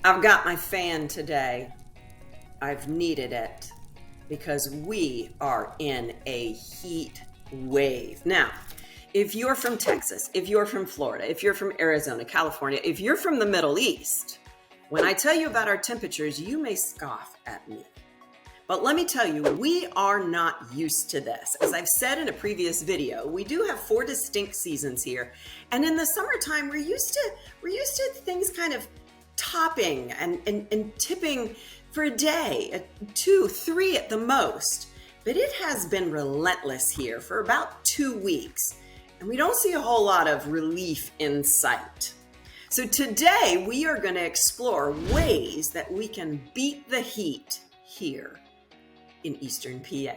I've got my fan today. I've needed it because we are in a heat wave. Now, if you're from Texas, if you're from Florida, if you're from Arizona, California, if you're from the Middle East, when I tell you about our temperatures, you may scoff at me. But let me tell you, we are not used to this. As I've said in a previous video, we do have 4 distinct seasons here. And in the summertime, we're used to things kind of topping and tipping for a day, 2, 3 at the most. But it has been relentless here for about 2 weeks. And we don't see a whole lot of relief in sight. So today we are going to explore ways that we can beat the heat here in Eastern PA.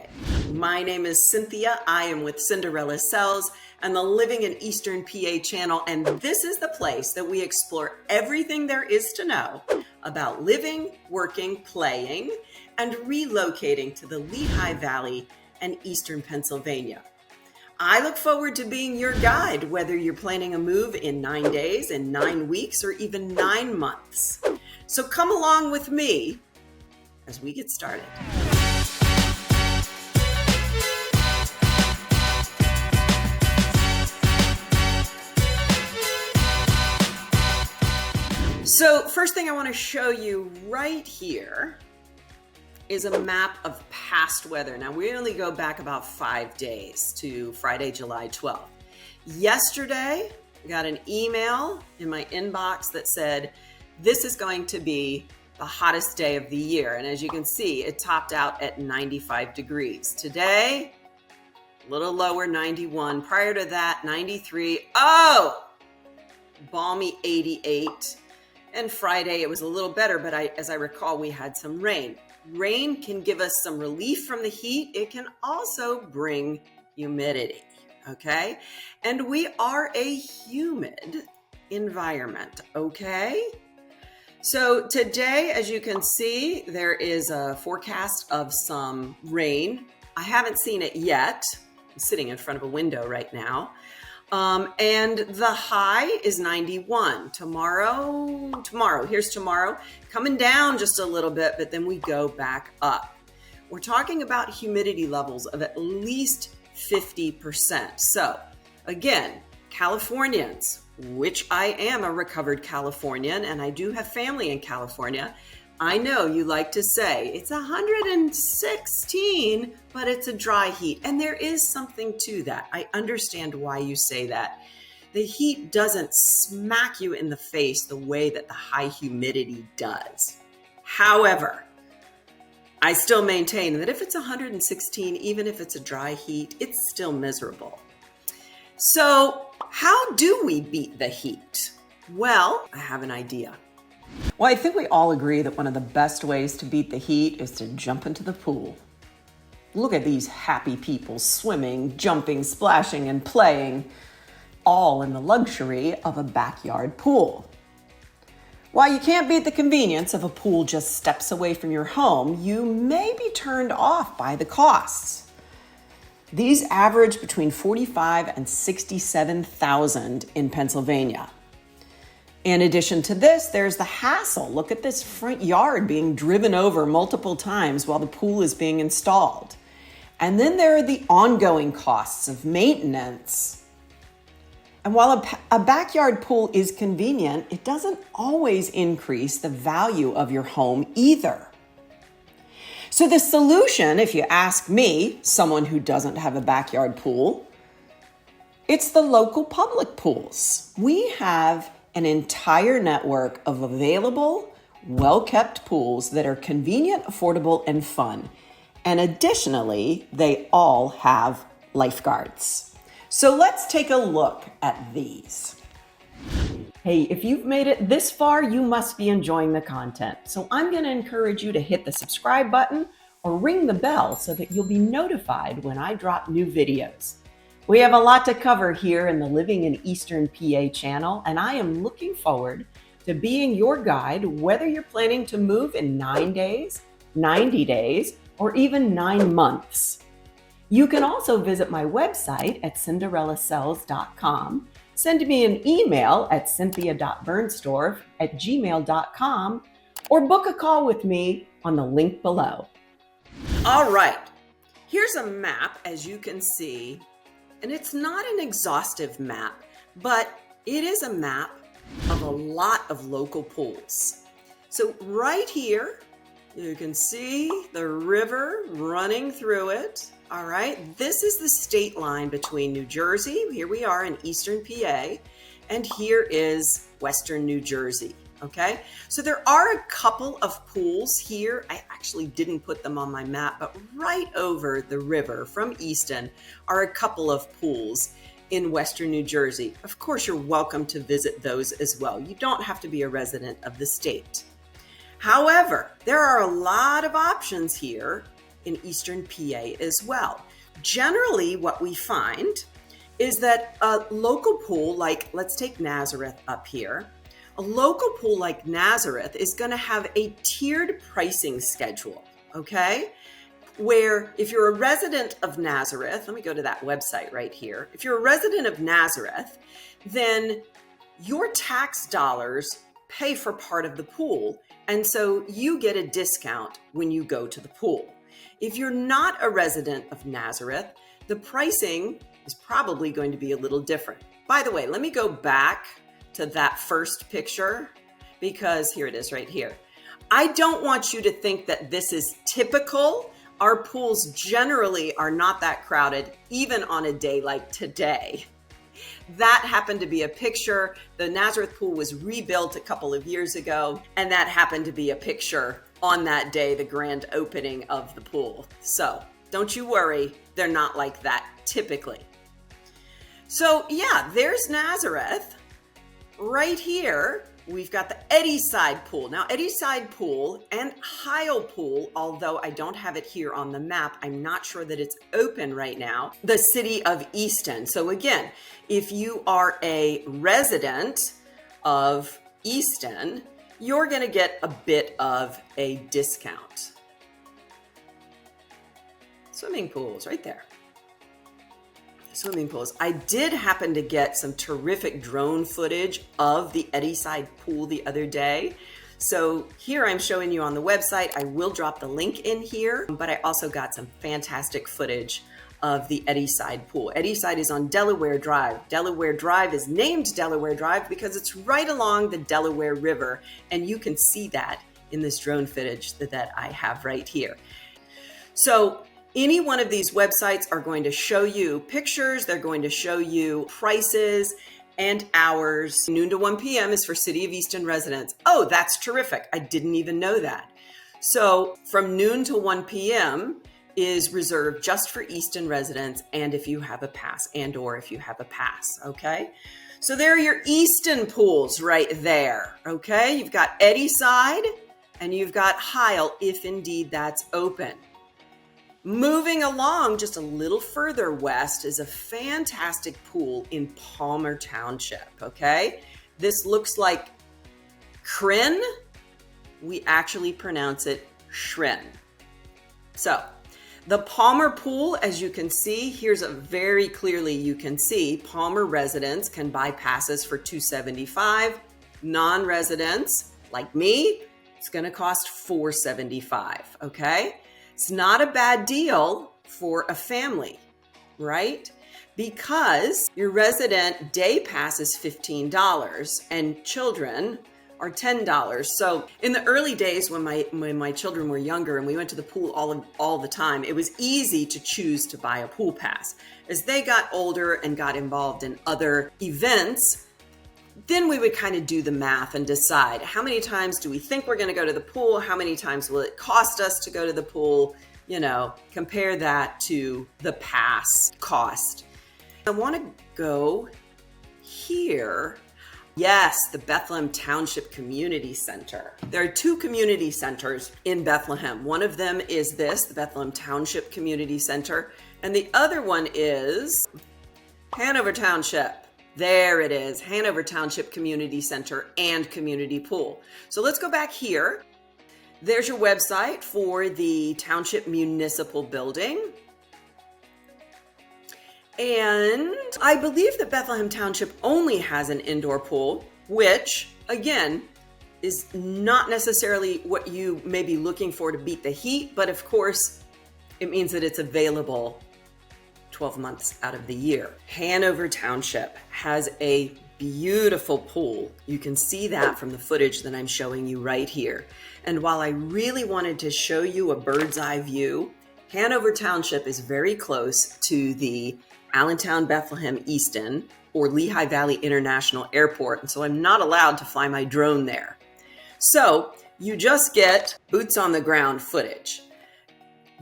My name is Cynthia. I am with Cinderella Sells and the Living in Eastern PA channel, and this is the place that we explore everything there is to know about living, working, playing, and relocating to the Lehigh Valley and Eastern Pennsylvania. I look forward to being your guide, whether you're planning a move in 9 days, in 9 weeks, or even 9 months. So come along with me as we get started. So first thing I want to show you right here is a map of past weather. Now we only go back about 5 days to Friday, July 12th. Yesterday, I got an email in my inbox that said, this is going to be the hottest day of the year. And as you can see, it topped out at 95 degrees. Today, a little lower, 91. Prior to that, 93. Oh, balmy 88. And Friday, it was a little better, but as I recall, we had some rain. Rain can give us some relief from the heat. It can also bring humidity, okay? And we are a humid environment, okay? So today, as you can see, there is a forecast of some rain. I haven't seen it yet. I'm sitting in front of a window right now. And the high is 91. Here's tomorrow, coming down just a little bit, but then we go back up. We're talking about humidity levels of at least 50%. So again, Californians, which I am a recovered Californian, and I do have family in California. I know you like to say it's 116, but it's a dry heat. And there is something to that. I understand why you say that. The heat doesn't smack you in the face the way that the high humidity does. However, I still maintain that if it's 116, even if it's a dry heat, it's still miserable. So how do we beat the heat? Well, I have an idea. Well, I think we all agree that one of the best ways to beat the heat is to jump into the pool. Look at these happy people swimming, jumping, splashing, and playing, all in the luxury of a backyard pool. While you can't beat the convenience of a pool just steps away from your home, you may be turned off by the costs. These average between $45,000 and $67,000 in Pennsylvania. In addition to this, there's the hassle. Look at this front yard being driven over multiple times while the pool is being installed. And then there are the ongoing costs of maintenance. And while a backyard pool is convenient, it doesn't always increase the value of your home either. So the solution, if you ask me, someone who doesn't have a backyard pool, it's the local public pools. We have an entire network of available, well-kept pools that are convenient, affordable, and fun. And additionally, they all have lifeguards. So let's take a look at these. Hey, if you've made it this far, you must be enjoying the content. So I'm going to encourage you to hit the subscribe button or ring the bell so that you'll be notified when I drop new videos. We have a lot to cover here in the Living in Eastern PA channel, and I am looking forward to being your guide, whether you're planning to move in 9 days, 90 days, or even 9 months. You can also visit my website at cinderellasells.com, send me an email at cynthia.bernstorff@gmail.com, or book a call with me on the link below. All right, here's a map, as you can see, and it's not an exhaustive map, but it is a map of a lot of local pools. So right here, you can see the river running through it. All right, this is the state line between New Jersey, here we are in Eastern PA, and here is Western New Jersey. Okay, so there are a couple of pools here. I actually didn't put them on my map, but right over the river from Easton are a couple of pools in Western New Jersey. Of course, you're welcome to visit those as well. You don't have to be a resident of the state. However, there are a lot of options here in Eastern PA as well. Generally, what we find is that a local pool, like let's take Nazareth up here, a local pool like Nazareth is going to have a tiered pricing schedule, okay? Where if you're a resident of Nazareth, let me go to that website right here. If you're a resident of Nazareth, then your tax dollars pay for part of the pool, and so you get a discount when you go to the pool. If you're not a resident of Nazareth, the pricing is probably going to be a little different. By the way, let me go back to that first picture, because here it is right here. I don't want you to think that this is typical. Our pools generally are not that crowded, even on a day like today. That happened to be a picture. The Nazareth pool was rebuilt a couple of years ago, and that happened to be a picture on that day, the grand opening of the pool. So don't you worry, they're not like that typically. So yeah, there's Nazareth. Right here, we've got the Eddyside pool. Now, Eddyside pool and Heil pool, although I don't have it here on the map, I'm not sure that it's open right now, the city of Easton. So again, if you are a resident of Easton, you're going to get a bit of a discount. Swimming pools right there. Swimming pools. I did happen to get some terrific drone footage of the Eddyside pool the other day. So here I'm showing you on the website. I will drop the link in here, but I also got some fantastic footage of the Eddyside pool. Eddyside is on Delaware Drive. Delaware Drive is named Delaware Drive because it's right along the Delaware River, and you can see that in this drone footage that I have right here. So any one of these websites are going to show you pictures, they're going to show you prices and hours. Noon to 1 p.m. is for City of Easton residents. Oh, that's terrific. I didn't even know that. So from noon to 1 p.m. is reserved just for Easton residents and if you have a pass or if you have a pass, okay? So there are your Easton pools right there, okay? You've got Eddyside and you've got Heil if indeed that's open. Moving along just a little further west is a fantastic pool in Palmer Township, okay? This looks like Crin. We actually pronounce it Shrin. So the Palmer pool, as you can see, here's a very clearly you can see Palmer residents can buy passes for $275. Non-residents like me, it's going to cost $475, okay? It's not a bad deal for a family, right? Because your resident day pass is $15 and children are $10. So in the early days when my children were younger and we went to the pool all the time, it was easy to choose to buy a pool pass. As they got older and got involved in other events, then we would kind of do the math and decide how many times do we think we're going to go to the pool? How many times will it cost us to go to the pool? You know, compare that to the pass cost. I want to go here. Yes, the Bethlehem Township Community Center. There are two community centers in Bethlehem. One of them is this, the Bethlehem Township Community Center, and the other one is Hanover Township. There it is, Hanover Township Community Center and Community Pool. So let's go back here. There's your website for the Township Municipal Building. And I believe that Bethlehem Township only has an indoor pool, which, again, is not necessarily what you may be looking for to beat the heat, but of course, it means that it's available 12 months out of the year. Hanover Township has a beautiful pool. You can see that from the footage that I'm showing you right here. And while I really wanted to show you a bird's eye view, Hanover Township is very close to the Allentown, Bethlehem, Easton, or Lehigh Valley International Airport, and so I'm not allowed to fly my drone there. So you just get boots on the ground footage.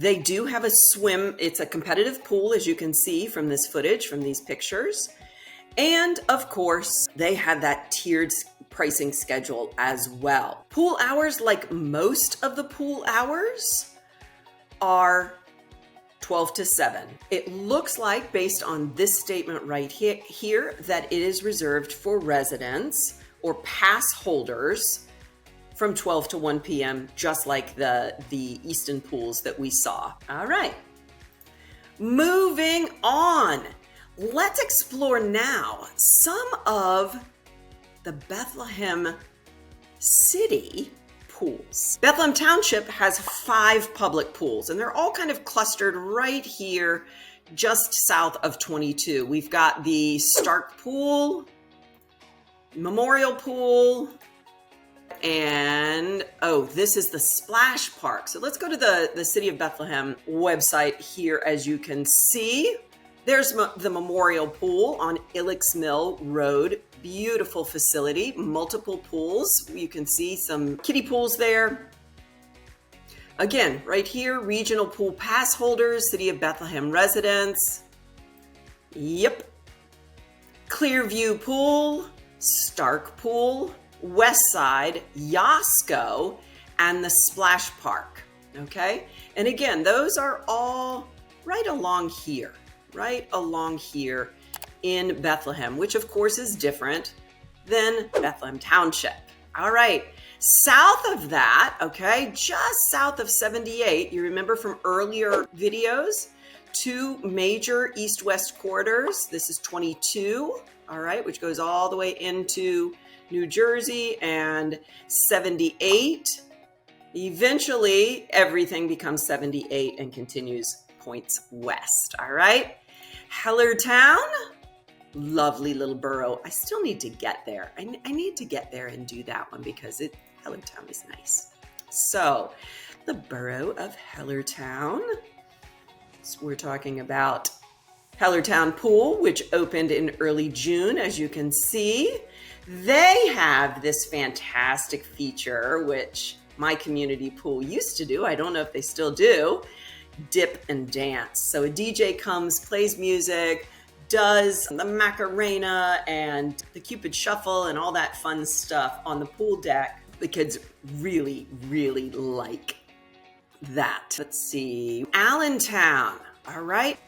They do have a swim. It's a competitive pool, as you can see from this footage, from these pictures. And of course, they have that tiered pricing schedule as well. Pool hours, like most of the pool hours, are 12 to 7. It looks like, based on this statement right here, that it is reserved for residents or pass holders from 12 to 1 p.m., just like the Easton pools that we saw. All right, moving on. Let's explore now some of the Bethlehem city pools. Bethlehem Township has 5 public pools, and they're all kind of clustered right here, just south of 22. We've got the Stark Pool, Memorial Pool, and this is the Splash Park. So let's go to the City of Bethlehem website here. As you can see, there's the Memorial Pool on Ilex Mill Road. Beautiful facility, multiple pools. You can see some kiddie pools there. Again, right here, regional pool pass holders, City of Bethlehem residents. Yep. Clearview Pool, Stark Pool, Westside, Yosco, and the Splash Park. Okay? And again, those are all right along here in Bethlehem, which of course is different than Bethlehem Township. All right, south of that, okay, just south of 78, you remember from earlier videos, 2 major east-west corridors. This is 22, all right, which goes all the way into New Jersey, and 78. Eventually, everything becomes 78 and continues points west, all right? Hellertown, lovely little borough. I still need to get there. I need to get there and do that one because Hellertown is nice. So, the Borough of Hellertown. So we're talking about Hellertown Pool, which opened in early June, as you can see. They have this fantastic feature, which my community pool used to do. I don't know if they still do. Dip and dance. So a DJ comes, plays music, does the Macarena and the Cupid Shuffle and all that fun stuff on the pool deck. The kids really, really like that. Let's see. Allentown. All right.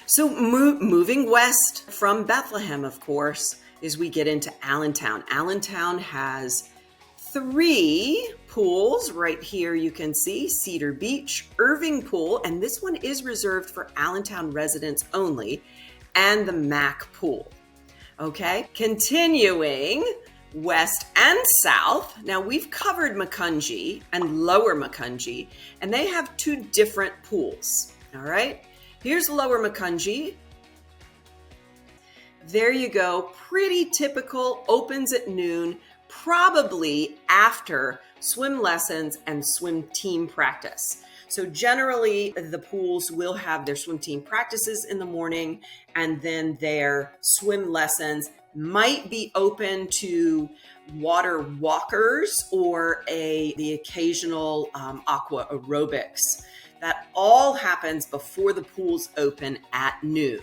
So moving west from Bethlehem, of course, is we get into Allentown. Allentown has 3 pools right here. You can see Cedar Beach, Irving Pool, and this one is reserved for Allentown residents only, and the Mac Pool. Okay, continuing west and south. Now we've covered Macungie and Lower Macungie, and they have 2 different pools. All right, here's Lower Macungie. There you go, pretty typical, opens at noon, probably after swim lessons and swim team practice. So generally the pools will have their swim team practices in the morning, and then their swim lessons might be open to water walkers or the occasional aqua aerobics. That all happens before the pools open at noon.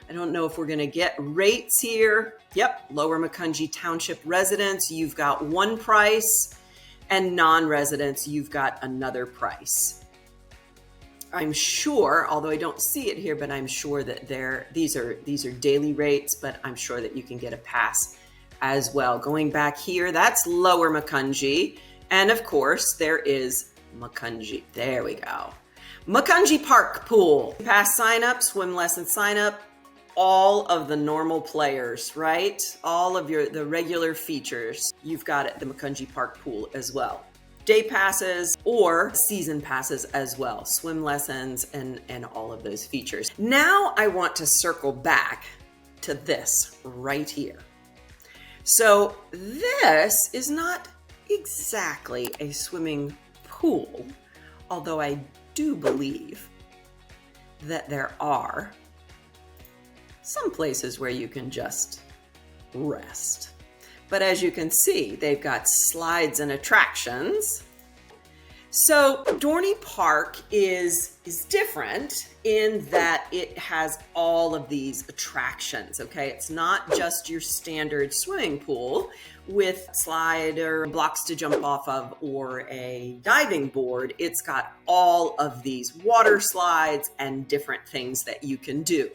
I don't know if we're going to get rates here. Yep, Lower Macungie Township residents, you've got one price, and non-residents, you've got another price. I'm sure, although I don't see it here, but I'm sure that these are daily rates, but I'm sure that you can get a pass as well. Going back here, that's Lower Macungie, and of course there is Macungie. There we go. Macungie Park Pool. Pass sign up, swim lesson sign up, all of the normal players, right? All of the regular features you've got at the Macungie Park pool as well. Day passes or season passes as well, swim lessons and all of those features. Now I want to circle back to this right here. So this is not exactly a swimming pool, although I do believe that there are some places where you can just rest. But as you can see, they've got slides and attractions. So Dorney Park is different in that it has all of these attractions, okay? It's not just your standard swimming pool with slide or blocks to jump off of or a diving board. It's got all of these water slides and different things that you can do.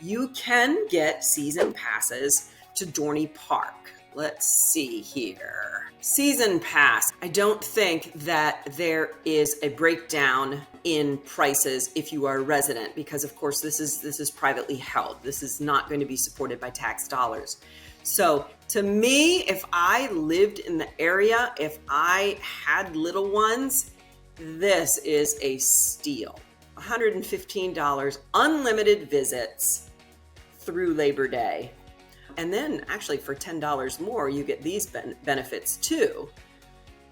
You can get season passes to Dorney Park. Let's see here. Season pass. I don't think that there is a breakdown in prices if you are a resident, because of course this is privately held. This is not going to be supported by tax dollars. So to me, if I lived in the area, if I had little ones, this is a steal. $115, unlimited visits through Labor Day. And then actually for $10 more, you get these benefits too.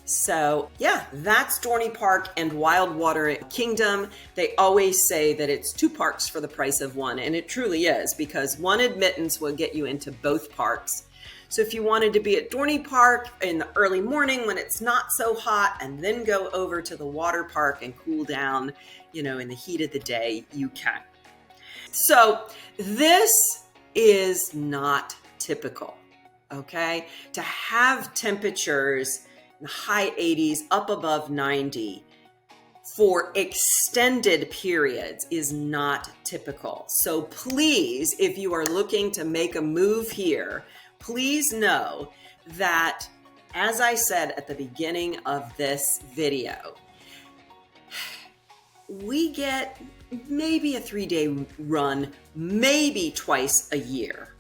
So yeah, that's Dorney Park and Wildwater Kingdom. They always say that it's two parks for the price of one, and it truly is, because one admittance will get you into both parks. So if you wanted to be at Dorney Park in the early morning when it's not so hot and then go over to the water park and cool down, in the heat of the day, you can. So this is not typical, okay? To have temperatures in the high 80s, up above 90 for extended periods is not typical. So please, if you are looking to make a move here, please know that, as I said at the beginning of this video, we get maybe a 3-day run, maybe twice a year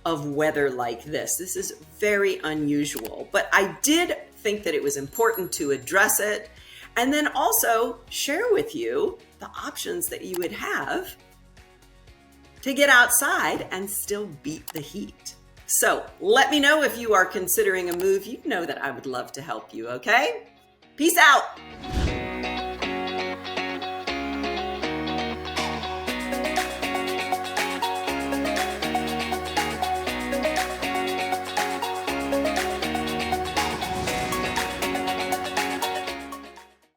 of weather like this. This is very unusual, but I did think that it was important to address it and then also share with you the options that you would have to get outside and still beat the heat. So let me know if you are considering a move. You know that I would love to help you, okay? Peace out.